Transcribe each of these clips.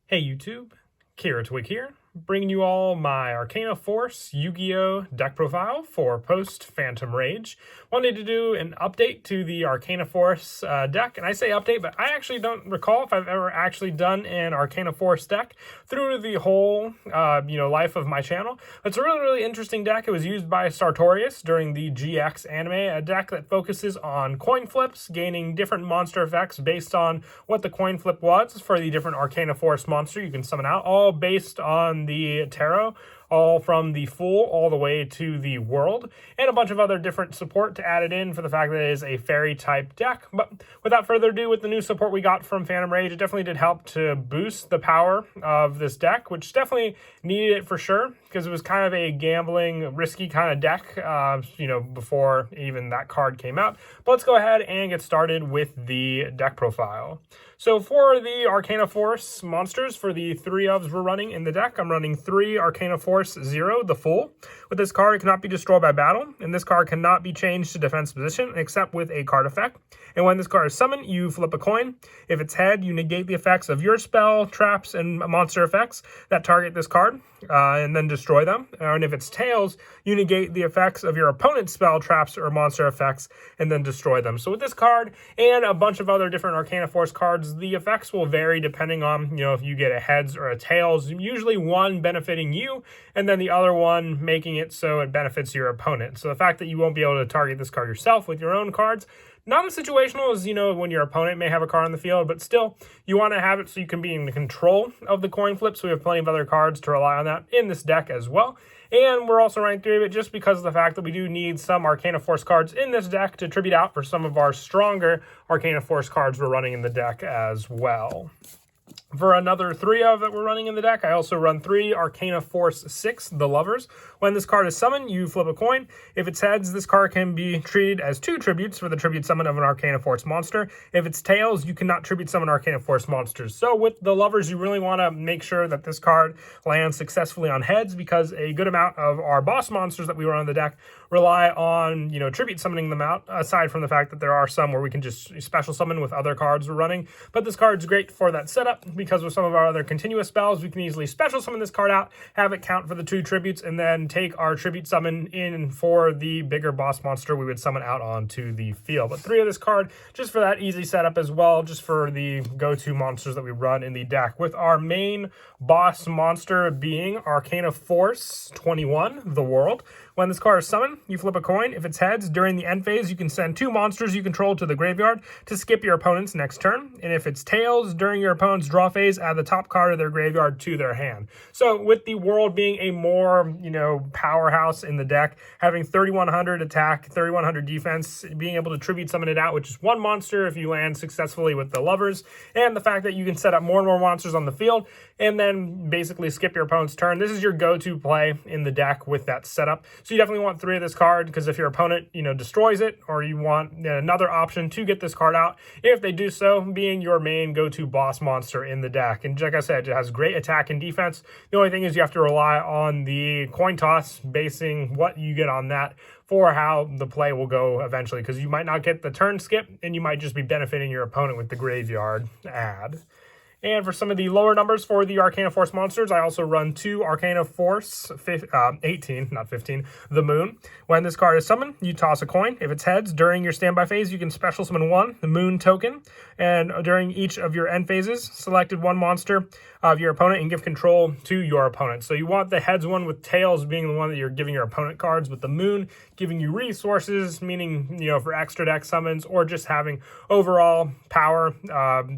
Hey YouTube, Kira Twig here, bringing you all my Arcana Force Yu-Gi-Oh! Deck profile for post-Phantom Rage. Wanted to do an update to the Arcana Force deck, and I say update, but I actually don't recall if I've ever actually done an Arcana Force deck through the whole, life of my channel. It's a really interesting deck. It was used by Sartorius during the GX anime, a deck that focuses on coin flips, gaining different monster effects based on what the coin flip was for the different Arcana Force monster you can summon out, all based on the tarot, all from the Fool all the way to the World, and a bunch of other different support to add it in for the fact that it is a fairy type deck. But without further ado, with the new support we got from Phantom Rage, it definitely did help to boost the power of this deck, which definitely needed it for sure, because it was kind of a gambling, risky kind of deck, before even that card came out. But let's go ahead and get started with the deck profile. So for the Arcana Force monsters, for the 3 ofs we're running in the deck, I'm running 3 Arcana Force 0, the Fool. With this card, it cannot be destroyed by battle, and this card cannot be changed to defense position except with a card effect. And when this card is summoned, you flip a coin. If it's head, you negate the effects of your spell, traps, and monster effects that target this card, and then destroy them. And if it's tails, you negate the effects of your opponent's spell, traps, or monster effects, and then destroy them. So with this card and a bunch of other different Arcana Force cards, the effects will vary depending on, if you get a heads or a tails, usually one benefiting you, and then the other one making it so it benefits your opponent. So the fact that you won't be able to target this card yourself with your own cards, not as situational as, when your opponent may have a card on the field, but still, you want to have it so you can be in control of the coin flip, so we have plenty of other cards to rely on that in this deck as well. And we're also running 3 of it just because of the fact that we do need some Arcana Force cards in this deck to tribute out for some of our stronger Arcana Force cards we're running in the deck as well. For another 3 of that we're running in the deck, I also run 3 Arcana Force 6, the Lovers. When this card is summoned, you flip a coin. If it's heads, this card can be treated as 2 tributes for the tribute summon of an Arcana Force monster. If it's tails, you cannot tribute summon Arcana Force monsters. So with the Lovers, you really want to make sure that this card lands successfully on heads, because a good amount of our boss monsters that we run on the deck rely on, tribute summoning them out, aside from the fact that there are some where we can just special summon with other cards we're running. But this card's great for that setup, because with some of our other continuous spells, we can easily special summon this card out, have it count for the 2 tributes, and then take our tribute summon in for the bigger boss monster we would summon out onto the field. But 3 of this card, just for that easy setup as well, just for the go-to monsters that we run in the deck, with our main boss monster being Arcana Force 21, the World. When this card is summoned, you flip a coin. If it's heads, during the end phase, you can send 2 monsters you control to the graveyard to skip your opponent's next turn. And if it's tails, during your opponent's draw phase, add the top card of their graveyard to their hand. So with the World being a more, powerhouse in the deck, having 3100 attack, 3100 defense, being able to tribute summon it out, which is 1 monster if you land successfully with the Lovers, and the fact that you can set up more and more monsters on the field, and then basically skip your opponent's turn. This is your go-to play in the deck with that setup. So you definitely want 3 of this card, because if your opponent, destroys it, or you want another option to get this card out, if they do so, being your main go-to boss monster in the deck. And like I said, it has great attack and defense. The only thing is you have to rely on the coin toss, basing what you get on that for how the play will go eventually, because you might not get the turn skip, and you might just be benefiting your opponent with the graveyard add. And for some of the lower numbers for the Arcana Force monsters, I also run 2 Arcana Force 18, not 15, the Moon. When this card is summoned, you toss a coin. If it's heads, during your standby phase, you can special summon 1, the Moon token. And during each of your end phases, selected 1 monster of your opponent and give control to your opponent. So you want the heads one, with tails being the one that you're giving your opponent cards, with the Moon giving you resources, meaning, for extra deck summons, or just having overall power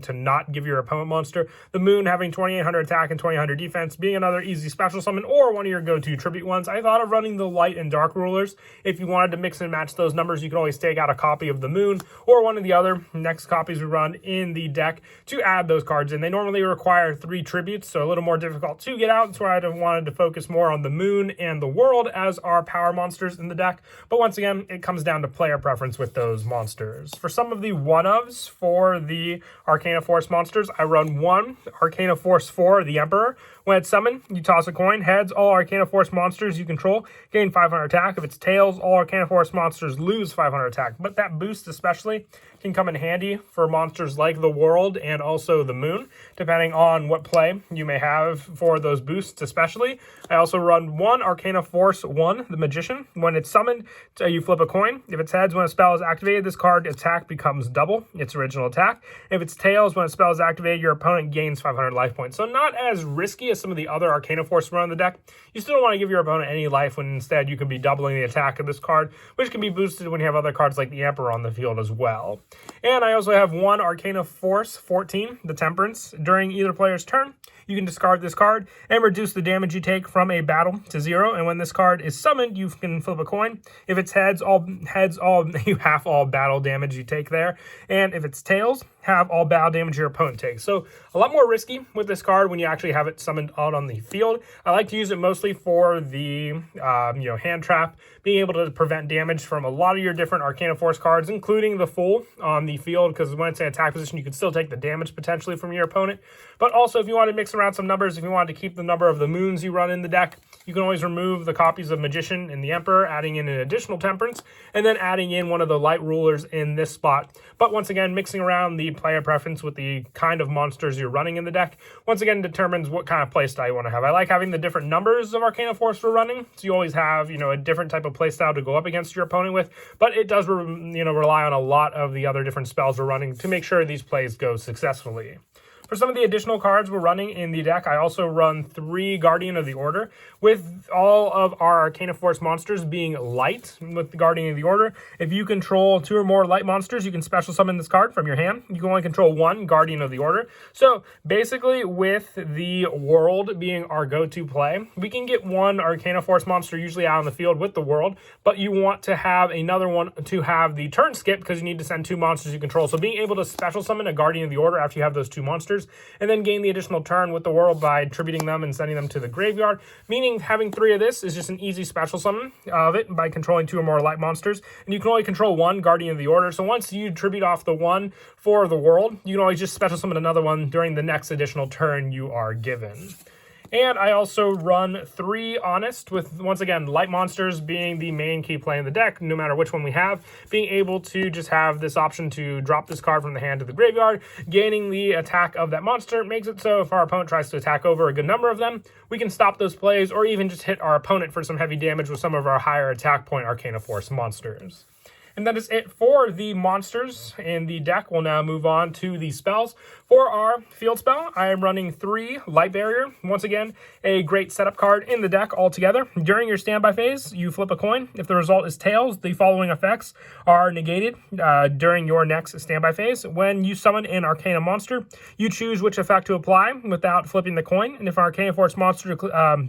to not give your opponent monster. The Moon having 2800 attack and 2800 defense, being another easy special summon, or one of your go-to tribute ones. I thought of running the Light and Dark Rulers. If you wanted to mix and match those numbers, you can always take out a copy of the Moon, or one of the other next copies we run in the deck to add those cards in. They normally require 3 tributes, so a little more difficult to get out. That's why I wanted to focus more on the Moon and the World as our power monsters in the deck. But once again, it comes down to player preference with those monsters. For some of the 1-ofs for the Arcana Force monsters, I run 1 Arcana Force 4, the Emperor. When it's summoned, you toss a coin. Heads, all Arcana Force monsters you control gain 500 attack. If it's tails, all Arcana Force monsters lose 500 attack. But that boost especially can come in handy for monsters like the World and also the Moon, depending on what play you may have for those boosts especially. I also run 1 Arcana Force 1, the Magician. When it's summoned, you flip a coin. If it's heads, when a spell is activated, this card attack becomes double its original attack. If it's tails, when a spell is activated, your opponent gains 500 life points. So not as risky as some of the other Arcana Force run on the deck. You still don't want to give your opponent any life when instead you could be doubling the attack of this card, which can be boosted when you have other cards like the Emperor on the field as well. And I also have 1 Arcana Force 14, the Temperance. During either player's turn, you can discard this card and reduce the damage you take from a battle to 0. And when this card is summoned, you can flip a coin. If it's heads, you half all battle damage you take there. And if it's tails, have all battle damage your opponent takes. So a lot more risky with this card when you actually have it summoned out on the field. I like to use it mostly for the hand trap, being able to prevent damage from a lot of your different Arcana Force cards, including the Fool on the field, because when it's in attack position, you can still take the damage potentially from your opponent. But also, if you want to mix around some numbers, if you want to keep the number of the moons you run in the deck, you can always remove the copies of Magician and the Emperor, adding in an additional Temperance, and then adding in one of the light rulers in this spot. But once again, mixing around the player preference with the kind of monsters you're running in the deck, once again, determines what kind of playstyle you want to have. I like having the different numbers of Arcana Force for running, so you always have, a different type of playstyle to go up against your opponent with, but it does, rely on a lot of the other different spells we're running to make sure these plays go successfully. For some of the additional cards we're running in the deck, I also run 3 Guardian of the Order, with all of our Arcana Force monsters being light with the Guardian of the Order. If you control 2 or more light monsters, you can special summon this card from your hand. You can only control 1 Guardian of the Order. So basically, with the World being our go-to play, we can get 1 Arcana Force monster usually out on the field with the World, but you want to have another one to have the turn skip because you need to send 2 monsters you control. So being able to special summon a Guardian of the Order after you have those 2 monsters, and then gain the additional turn with the World by attributing them and sending them to the graveyard, meaning having 3 of this is just an easy special summon of it by controlling 2 or more light monsters, and you can only control 1 Guardian of the Order. So once you tribute off the 1 for the World, you can always just special summon another one during the next additional turn you are given. And I also run 3 Honest, with, once again, light monsters being the main key play in the deck, no matter which one we have. Being able to just have this option to drop this card from the hand to the graveyard, gaining the attack of that monster, makes it so if our opponent tries to attack over a good number of them, we can stop those plays or even just hit our opponent for some heavy damage with some of our higher attack point Arcana Force monsters. And that is it for the monsters in the deck. We'll now move on to the spells. For our field spell, I am running 3 Light Barrier. Once again, a great setup card in the deck altogether. During your standby phase, you flip a coin. If the result is tails, the following effects are negated during your next standby phase. When you summon an Arcana monster, you choose which effect to apply without flipping the coin. And if an Arcana Force monster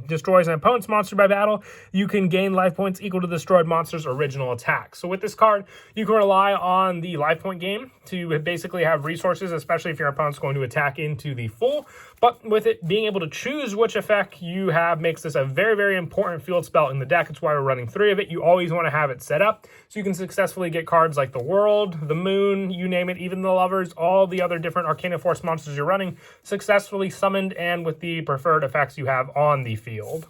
destroys an opponent's monster by battle, you can gain life points equal to the destroyed monster's original attack. So with this card, you can rely on the life point game to basically have resources, especially if your opponent's going to attack into the full. But with it being able to choose which effect you have makes this a very, very important field spell in the deck. That's why we're running 3 of it. You always want to have it set up so you can successfully get cards like the World, the Moon, you name it, even the Lovers, all the other different Arcana Force monsters you're running successfully summoned and with the preferred effects you have on the field.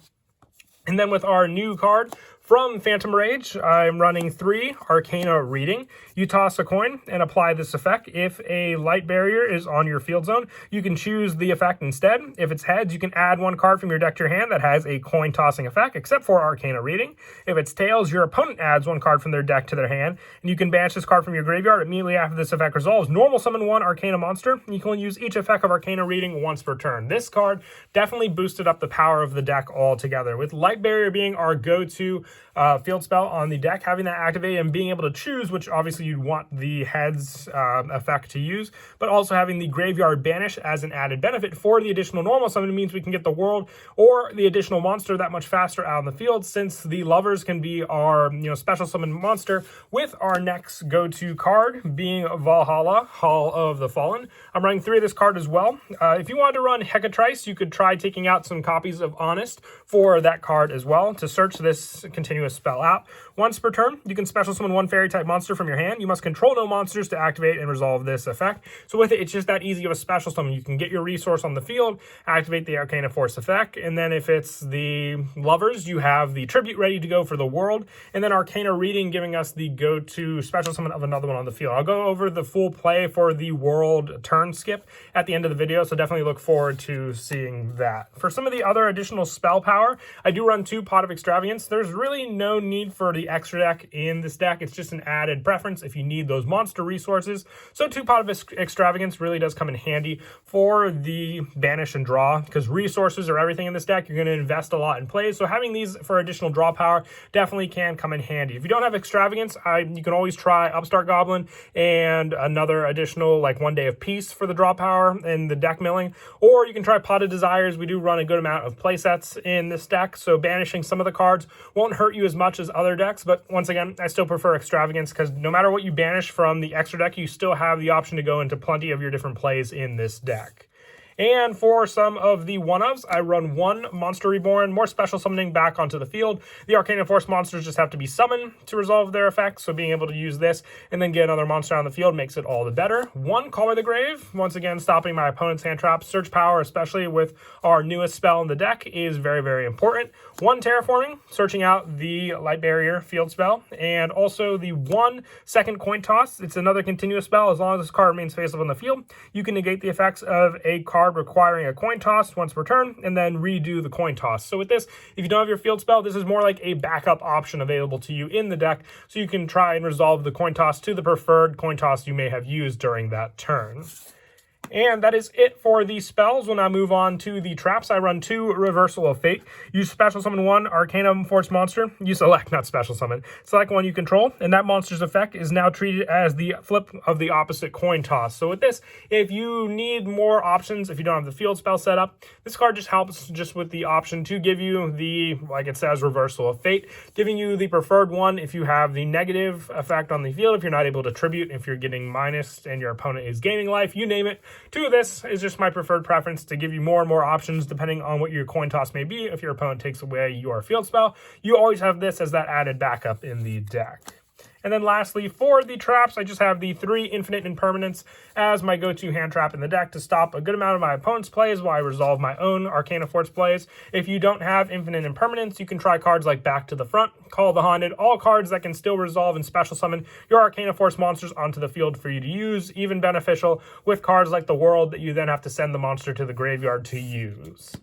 And then with our new card from Phantom Rage, I'm running 3 Arcana Reading. You toss a coin and apply this effect. If a light barrier is on your field zone, you can choose the effect instead. If it's heads, you can add 1 card from your deck to your hand that has a coin tossing effect, except for Arcana Reading. If it's tails, your opponent adds 1 card from their deck to their hand, and you can banish this card from your graveyard immediately after this effect resolves. Normal summon 1 Arcana monster, and you can only use each effect of Arcana Reading once per turn. This card definitely boosted up the power of the deck altogether, with Light Barrier being our go-to field spell on the deck, having that activated and being able to choose which obviously you'd want the heads effect to use, but also having the graveyard banish as an added benefit for the additional normal summon means we can get the World or the additional monster that much faster out on the field, since the Lovers can be our special summon monster, with our next go-to card being Valhalla, Hall of the Fallen. I'm running 3 of this card as well. If you wanted to run Hecatrice, you could try taking out some copies of Honest for that card as well. To search this continuous spell out. Once per turn, you can special summon one fairy type monster from your hand. You must control no monsters to activate and resolve this effect. So with it, it's just that easy of a special summon. You can get your resource on the field, activate the Arcana Force effect, and then if it's the lovers, you have the tribute ready to go for the world, and then Arcana Reading giving us the go-to special summon of another one on the field. I'll go over the full play for the world turn skip at the end of the video, so definitely look forward to seeing that. For some of the other additional spell power, I do run 2 Pot of Extravagance. There's really no need for the extra deck in this deck. It's just an added preference if you need those monster resources. So 2 Pot of Extravagance really does come in handy for the banish and draw, because resources are everything in this deck. You're going to invest a lot in plays, so having these for additional draw power definitely can come in handy. If you don't have Extravagance, you can always try Upstart Goblin and another additional like 1 Day of Peace for the draw power and the deck milling, or you can try Pot of Desires. We do run a good amount of play sets in this deck, so banishing some of the cards won't hurt you as much as other decks, but once again, I still prefer Extravagance because no matter what you banish from the extra deck, you still have the option to go into plenty of your different plays in this deck. And for some of the one-ofs, I run 1 Monster Reborn, more special summoning back onto the field. The Arcana Force monsters just have to be summoned to resolve their effects, so being able to use this and then get another monster on the field makes it all the better. 1 Call by the Grave, once again stopping my opponent's hand trap. Search power, especially with our newest spell in the deck, is very, very important. 1 Terraforming, searching out the Light Barrier field spell, and also the 1 Second Coin Toss. It's another continuous spell. As long as this card remains face up on the field, you can negate the effects of a card requiring a coin toss once per turn, and then redo the coin toss. So with this, if you don't have your field spell, this is more like a backup option available to you in the deck, so you can try and resolve the coin toss to the preferred coin toss you may have used during that turn. And that is it for the spells. We'll now move on to the traps. I run 2 Reversal of Fate. You special summon 1 Arcana Force monster. You select, not special summon. Select 1 you control, and that monster's effect is now treated as the flip of the opposite coin toss. So with this, if you need more options, if you don't have the field spell set up, this card just helps just with the option to give you the, like it says, Reversal of Fate, giving you the preferred one if you have the negative effect on the field, if you're not able to tribute, if you're getting minus and your opponent is gaining life, you name it. 2 of this is just my preferred preference to give you more and more options depending on what your coin toss may be. If your opponent takes away your field spell, you always have this as that added backup in the deck. And then lastly, for the traps, I just have the 3 Infinite Impermanence as my go-to hand trap in the deck to stop a good amount of my opponent's plays while I resolve my own Arcana Force plays. If you don't have Infinite Impermanence, you can try cards like Back to the Front, Call the Haunted, all cards that can still resolve and special summon your Arcana Force monsters onto the field for you to use, even beneficial with cards like the World that you then have to send the monster to the graveyard to use.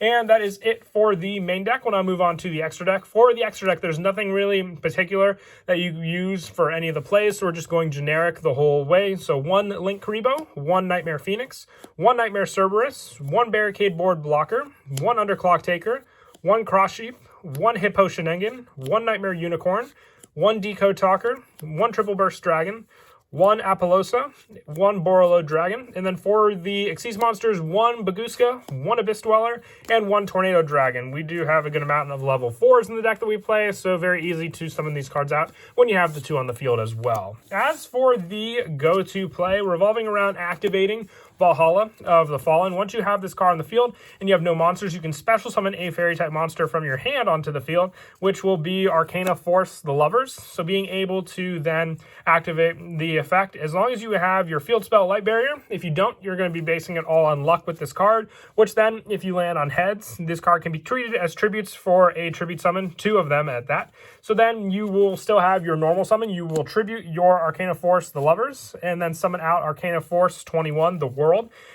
And that is it for the main deck. We'll now move on to the extra deck. For the extra deck, there's nothing really particular that you use for any of the plays, so we're just going generic the whole way. So 1 Link Karibo, 1 Nightmare Phoenix, 1 Nightmare Cerberus, 1 Barricade Board Blocker, 1 Underclock Taker, 1 Cross Sheep, 1 Hippo Shenangan, 1 Nightmare Unicorn, 1 Decode Talker, 1 Triple Burst Dragon, 1 Apollosa, 1 Borolo Dragon, and then for the Xyz monsters, 1 Baguska, 1 Abyss Dweller, and 1 Tornado Dragon. We do have a good amount of level 4s in the deck that we play, so very easy to summon these cards out when you have the 2 on the field as well. As for the go-to play, revolving around activating Valhalla of the Fallen. Once you have this card on the field and you have no monsters, you can special summon a fairy type monster from your hand onto the field, which will be Arcana Force the Lovers. So being able to then activate the effect as long as you have your field spell Light Barrier. If you don't, you're going to be basing it all on luck with this card, which then if you land on heads, this card can be treated as tributes for a tribute summon, 2 of them at that. So then you will still have your normal summon. You will tribute your Arcana Force the Lovers and then summon out Arcana Force 21 the World.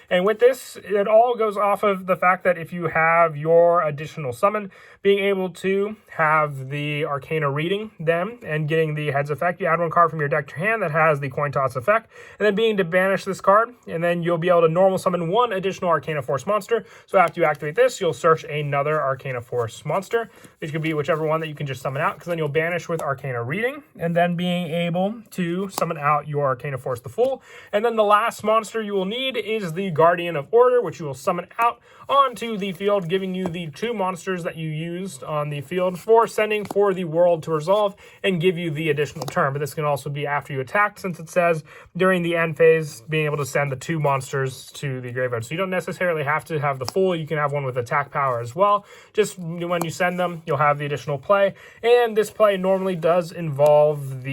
And with this, it all goes off of the fact that if you have your additional summon, being able to have the Arcana Reading them and getting the heads effect, you add 1 card from your deck to your hand that has the coin toss effect, and then being to banish this card, and then you'll be able to normal summon 1 additional Arcana Force monster. So after you activate this, you'll search another Arcana Force monster, which could be whichever one that you can just summon out, because then you'll banish with Arcana Reading, and then being able to summon out your Arcana Force the Full. And then the last monster you will need is the Guardian of Order, which you will summon out onto the field, giving you the 2 monsters that you used on the field for sending for the world to resolve and give you the additional turn. But this can also be after you attack, since it says during the end phase, being able to send the 2 monsters to the graveyard. So you don't necessarily have to have the full. You can have one with attack power as well. Just when you send them, you'll have the additional play. And this play normally does involve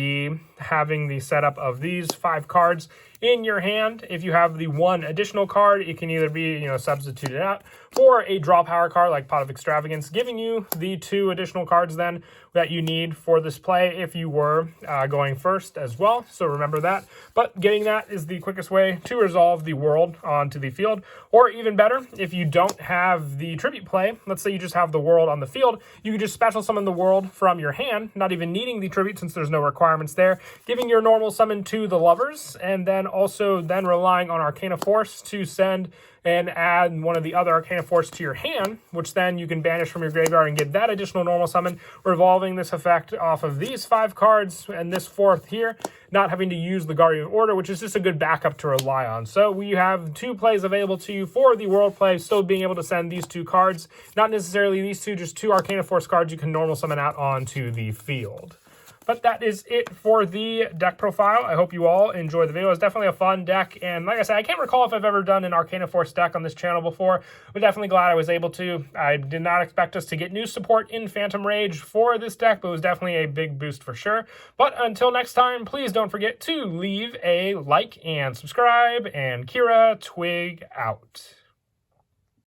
having the setup of these 5 cards in your hand. If you have the 1 additional card, it can either be, substituted out for a draw power card like Pot of Extravagance, giving you the 2 additional cards then that you need for this play if you were going first as well. So remember that. But getting that is the quickest way to resolve the world onto the field. Or even better, if you don't have the tribute play, let's say you just have the world on the field, you can just special summon the world from your hand, not even needing the tribute since there's no requirements there, giving your normal summon to the lovers, and then also then relying on Arcana Force to send and add one of the other Arcana Force to your hand, which then you can banish from your graveyard and get that additional normal summon, revolving this effect off of these 5 cards and this 4th here, not having to use the Guardian of Order, which is just a good backup to rely on. So we have 2 plays available to you for the world play, still being able to send these 2 cards, not necessarily these 2, just 2 Arcana Force cards you can normal summon out onto the field. But that is it for the deck profile. I hope you all enjoyed the video. It was definitely a fun deck. And like I said, I can't recall if I've ever done an Arcana Force deck on this channel before. But definitely glad I was able to. I did not expect us to get new support in Phantom Rage for this deck, but it was definitely a big boost for sure. But until next time, please don't forget to leave a like and subscribe. And Kira, Twig out.